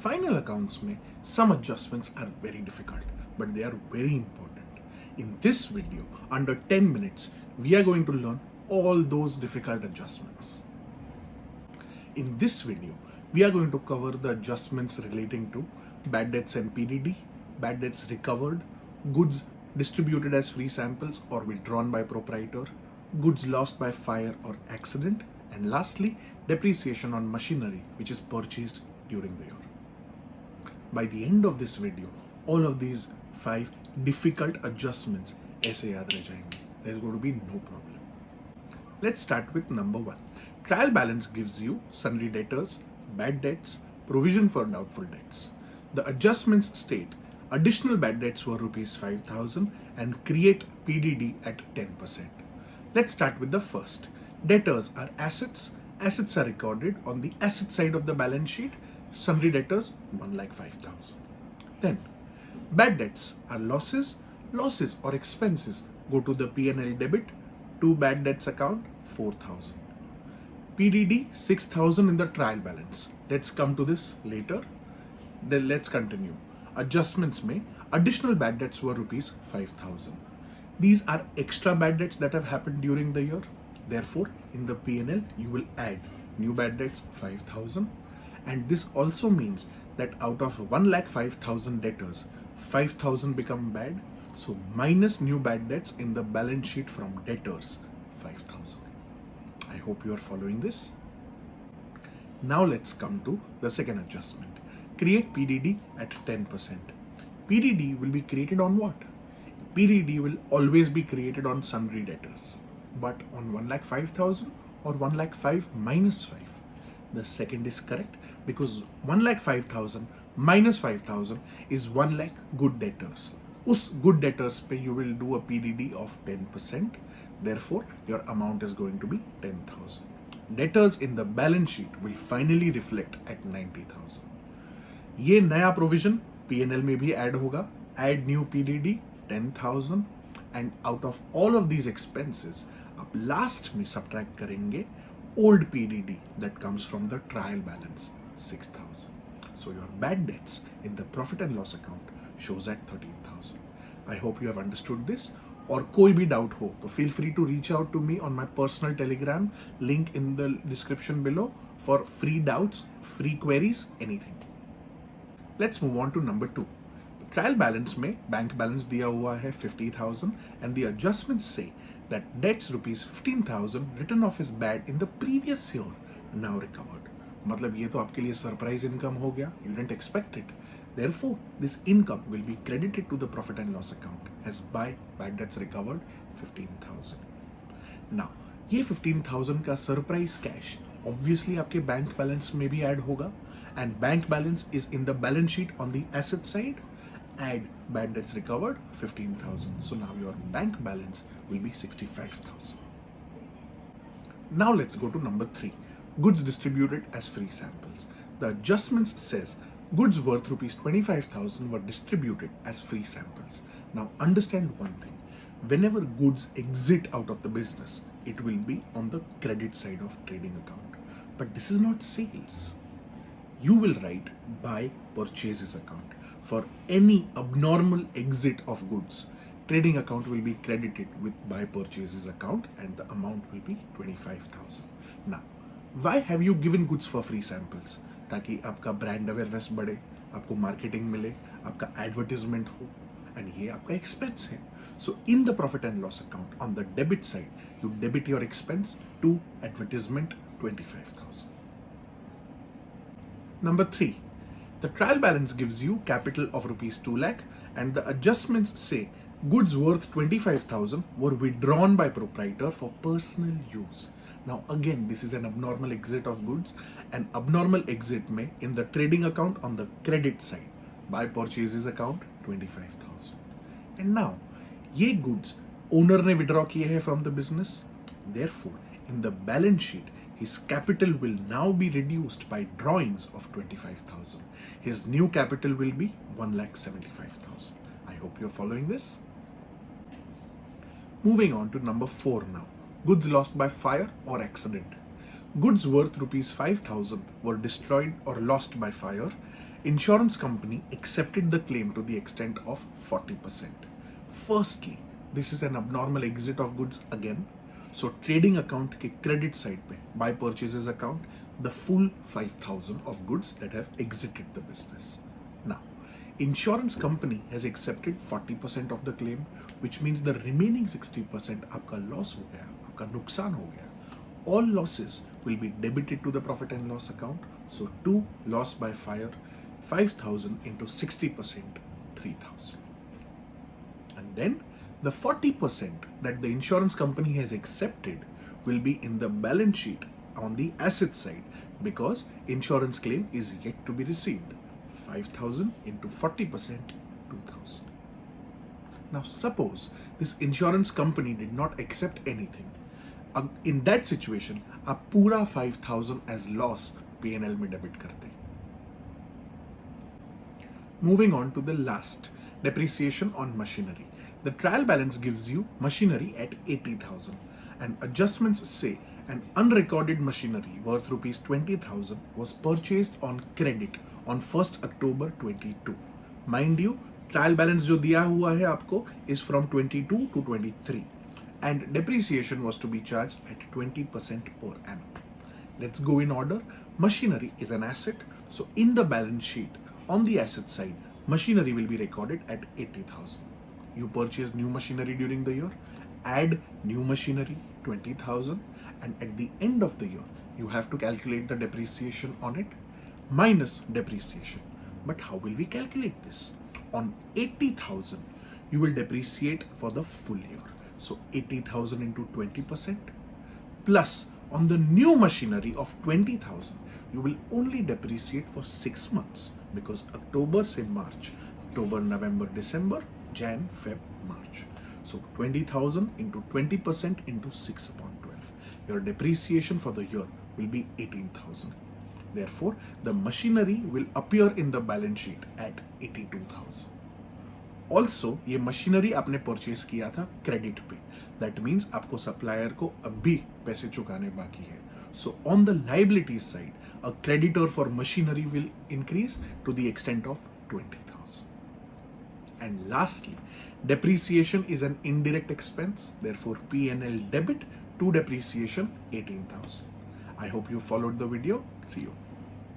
Final accounts में some adjustments are very difficult, but they are very important. In this video, under 10 minutes, we are going to learn all those difficult adjustments. In this video, we are going to cover the adjustments relating to bad debts and PDD, bad debts recovered, goods distributed as free samples or withdrawn by proprietor, goods lost by fire or accident, and lastly, depreciation on machinery which is purchased during the year. By the end of this video, all of these 5 difficult adjustments ऐसे याद रह जाएंगे. There's going to be no problem. Let's start with number 1. Trial balance gives you sundry debtors, bad debts, provision for doubtful debts. The adjustments state additional bad debts were rupees 5,000 and create PDD at 10%. Let's start with the first. Debtors are assets. Assets are recorded on the asset side of the balance sheet. Sundry debtors 1,05,000. Then bad debts are losses. Losses or expenses go to the P&L debit. To bad debts account 4,000. PDD 6,000 in the trial balance. Let's come to this later. Then let's continue. Adjustments में additional bad debts were rupees 5,000. These are extra bad debts that have happened during the year. Therefore, in the P&L, you will add new bad debts 5,000. And this also means that out of 1,05,000 debtors, 5,000 become bad. So minus new bad debts in the balance sheet from debtors 5,000. I hope you are following this. Now let's come to the second adjustment. Create PDD at 10%. PDD will be created on what? PDD will always be created on sundry debtors, but on 1,05,000 or 1,05,000 minus 5. The second is correct because 1,05,000 minus 5,000 is 1 lakh good debtors. Us good debtors pe you will do a PDD of 10%. Therefore, your amount is going to be 10,000. Debtors in the balance sheet will finally reflect at 90,000. ये नया provision P&L में भी add होगा. Add new PDD 10,000 and out of all of these expenses आप last में subtract करेंगे old PDD that comes from the trial balance 6,000. So your bad debts in the profit and loss account shows at 13,000. I hope you have understood this. और कोई भी doubt हो तो feel free to reach out to me on my personal telegram link in the description below for free doubts, free queries, anything. Let's move on to number 2. Trial balance में bank balance दिया हुआ है 50,000 and the adjustments say that debts rupees 15,000 written off as bad in the previous year now recovered. मतलब ये तो आपके लिए surprise income हो गया. You didn't expect it. Therefore, this income will be credited to the profit and loss account as by bad debts recovered 15,000. Now, ये 15,000 का surprise cash obviously आपके bank balance में भी add होगा and bank balance is in the balance sheet on the asset side. Add bad debts recovered 15,000. So now your bank balance will be 65,000. Now let's go to number 3. Goods distributed as free samples. The adjustments says goods worth rupees 25,000 were distributed as free samples. Now understand one thing. Whenever goods exit out of the business, it will be on the credit side of trading account. But this is not sales. You will write buy purchases account. For any abnormal exit of goods, trading account will be credited with buy purchases account and the amount will be 25,000. Now, why have you given goods for free samples? ताकि आपका brand awareness बढ़े, आपको marketing मिले, आपका advertisement हो, and ये आपका expense है. So in the profit and loss account on the debit side you debit your expense to advertisement 25,000. Number 3. The trial balance gives you capital of rupees 2 lakh and the adjustments say goods worth 25,000 were withdrawn by proprietor for personal use. Now again, this is an abnormal exit of goods. An abnormal exit may in the trading account on the credit side, buy purchases account 25,000. And now, ये goods owner ने withdraw किए हैं from the business. Therefore, in the balance sheet, his capital will now be reduced by drawings of 25,000. His new capital will be 1,75,000. I hope you're following this. Moving on to number 4 now. Goods lost by fire or accident. Goods worth rupees 5,000 were destroyed or lost by fire Insurance company accepted the claim to the extent of 40%. Firstly, this is an abnormal exit of goods again. So trading account के credit side पे by purchases account the full 5,000 of goods that have exited the business. Now, insurance company has accepted 40% of the claim, which means the remaining 60% आपका loss हो गया, आपका नुकसान हो गया. All losses will be debited to the profit and loss account. So 2 loss by fire, 5,000 into 60%, 3,000. And then the 40% that the insurance company has accepted will be in the balance sheet on the asset side because insurance claim is yet to be received. 5,000 into 40%, 2,000. Now suppose this insurance company did not accept anything. In that situation, आप पूरा 5,000 as loss P&L में debit करते. Moving on to the last, depreciation on machinery. The trial balance gives you machinery at 80,000 and adjustments say an unrecorded machinery worth rupees 20,000 was purchased on credit on 1st October 22. Mind you, trial balance जो दिया हुआ है आपको is from 22 to 23 and depreciation was to be charged at 20% per annum. Let's go in order. Machinery is an asset, so in the balance sheet on the asset side, machinery will be recorded at 80,000. You purchase new machinery during the year, add new machinery 20,000 and at the end of the year, you have to calculate the depreciation on it minus depreciation. But how will we calculate this? On 80,000, you will depreciate for the full year. So 80,000 into 20% plus on the new machinery of 20,000, you will only depreciate for 6 months because October se March, October, November, December, Jan, Feb, March. So 20,000 into 20% into 6 upon 12. Your depreciation for the year will be 18,000. Therefore, the machinery will appear in the balance sheet at 82,000. Also, ये machinery आपने purchase किया था credit पे. That means आपको supplier को अभी पैसे चुकाने बाकी है. So on the liabilities side, a creditor for machinery will increase to the extent of 20,000. And lastly, depreciation is an indirect expense. Therefore, P&L debit to depreciation 18,000. I hope you followed the video. See you.